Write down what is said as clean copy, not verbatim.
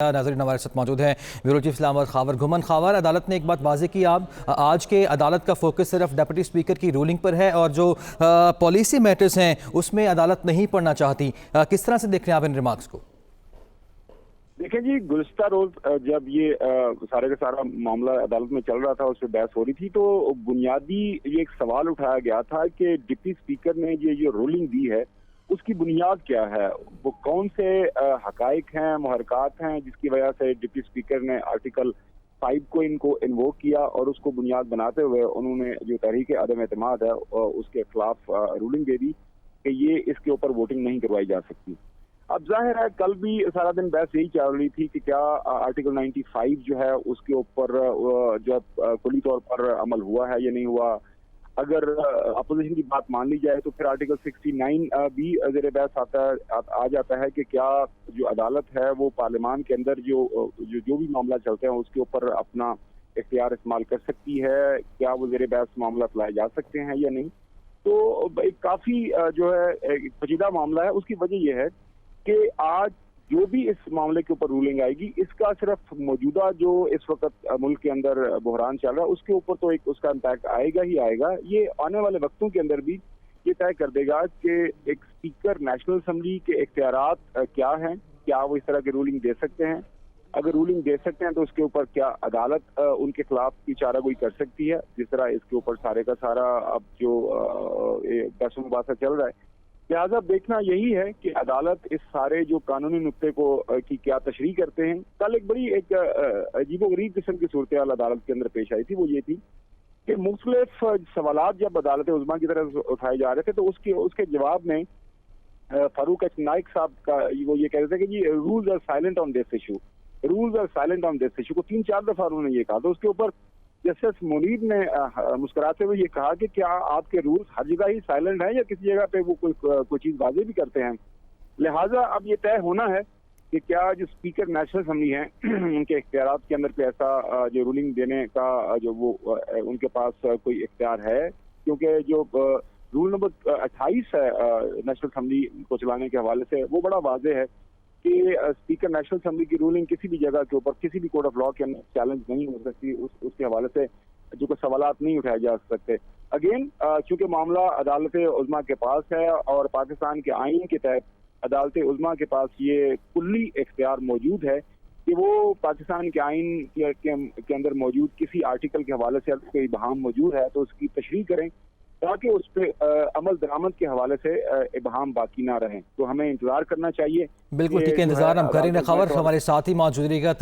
नाज़रीन हमारे साथ मौजूद हैं ब्यूरो चीफ इस्लामाबाद खावर घुमन। खावर, अदालत ने एक बात वाज़ेह की, आप आज के अदालत का फोकस सिर्फ डिप्टी स्पीकर की रूलिंग पर है और जो पॉलिसी मैटर्स हैं उसमें अदालत नहीं पढ़ना चाहती। किस तरह से देख रहे हैं आप इन रिमार्क्स को? देखिए जी, गुज़िश्ता रोज जब ये सारे का सारा मामला अदालत में चल रहा था, उस पर बहस हो रही थी, तो बुनियादी ये एक सवाल उठाया गया था कि डिप्टी स्पीकर ने ये जो रूलिंग दी है उसकी बुनियाद क्या है, वो कौन से हकाइक हैं, मुहरकात हैं जिसकी वजह से डिप्टी स्पीकर ने आर्टिकल 5 को इनको इन्वोक किया और उसको बुनियाद बनाते हुए उन्होंने जो तहरीक अदम एतमाद है उसके खिलाफ रूलिंग दे दी कि ये इसके ऊपर वोटिंग नहीं करवाई जा सकती। अब जाहिर है कल भी सारा दिन बहस यही चल रही थी कि क्या आर्टिकल 95 जो है उसके ऊपर जो कुली तौर पर अमल हुआ है या नहीं हुआ। अगर अपोजिशन की बात मान ली जाए तो फिर आर्टिकल 69 भी ज़ेर बहस आ जाता है कि क्या जो अदालत है वो पार्लियामान के अंदर जो भी मामला चलते हैं उसके ऊपर अपना इख्तियार इस्तेमाल कर सकती है, क्या वो ज़ेर बहस मामला लाए जा सकते हैं या नहीं। तो एक काफ़ी जो है एक पेचीदा मामला है। उसकी वजह यह है कि आज जो भी इस मामले के ऊपर रूलिंग आएगी इसका सिर्फ मौजूदा जो इस वक्त मुल्क के अंदर बहरान चल रहा है उसके ऊपर तो एक उसका इम्पैक्ट आएगा ही आएगा। ये आने वाले वक्तों के अंदर भी ये तय कर देगा कि एक स्पीकर नेशनल असम्बली के इख्तियारात क्या हैं, क्या वो इस तरह की रूलिंग दे सकते हैं। अगर रूलिंग दे सकते हैं तो उसके ऊपर क्या अदालत उनके खिलाफ की चारागोई कर सकती है, जिस तरह इसके ऊपर सारे का सारा अब जो बहस मुबासा चल रहा है। लिहाजा देखना यही है कि अदालत इस सारे जो कानूनी नुक्ते को की क्या तशरीह करते हैं। कल एक बड़ी एक अजीबोगरीब किस्म की सूरत हाल अदालत के अंदर पेश आई थी, वो ये थी कि मुख्तलिफ सवालात जब अदालत उज़्मा की तरफ उठाए जा रहे थे तो उसके जवाब में फारूक एच नाइक साहब का वो ये कह रहे थे कि जी rules are silent on this issue, rules are silent on this issue को 3-4 दफा उन्होंने ये कहा। तो उसके ऊपर जस्टिस मुनीर ने मुस्कुराते हुए ये कहा कि क्या आपके रूल्स हर जगह ही साइलेंट हैं या किसी जगह पे वो कोई चीज़ वाज़ेह भी करते हैं। लिहाजा अब ये तय होना है कि क्या जो स्पीकर नेशनल असम्बली हैं उनके इख्तियारात के अंदर पे ऐसा जो रूलिंग देने का जो वो उनके पास कोई इख्तियार है, क्योंकि जो रूल नंबर 28 है नेशनल असम्बली को चलाने के हवाले से वो बड़ा वाज़ेह है कि स्पीकर नेशनल असम्बली की रूलिंग किसी भी जगह के ऊपर किसी भी कोर्ट ऑफ लॉ के अंदर चैलेंज नहीं हो सकती, उसके हवाले से जो कोई सवालात नहीं उठाए जा सकते। अगेन चूंकि मामला अदालत उज़्मा के पास है और पाकिस्तान के आइन के तहत अदालत उज़्मा के पास ये कुल्ली इख्तियार मौजूद है कि वो पाकिस्तान के आइन के अंदर मौजूद किसी आर्टिकल के हवाले से अगर कोई इबहाम मौजूद है तो उसकी तशरीह करें ताकि उस पर अमल दरामद के हवाले से इबहाम बाकी ना रहें। तो हमें इंतजार करना चाहिए। बिल्कुल ठीक है, इंतजार हम करेंगे। खबर हमारे साथ ही मौजूद रहेगा।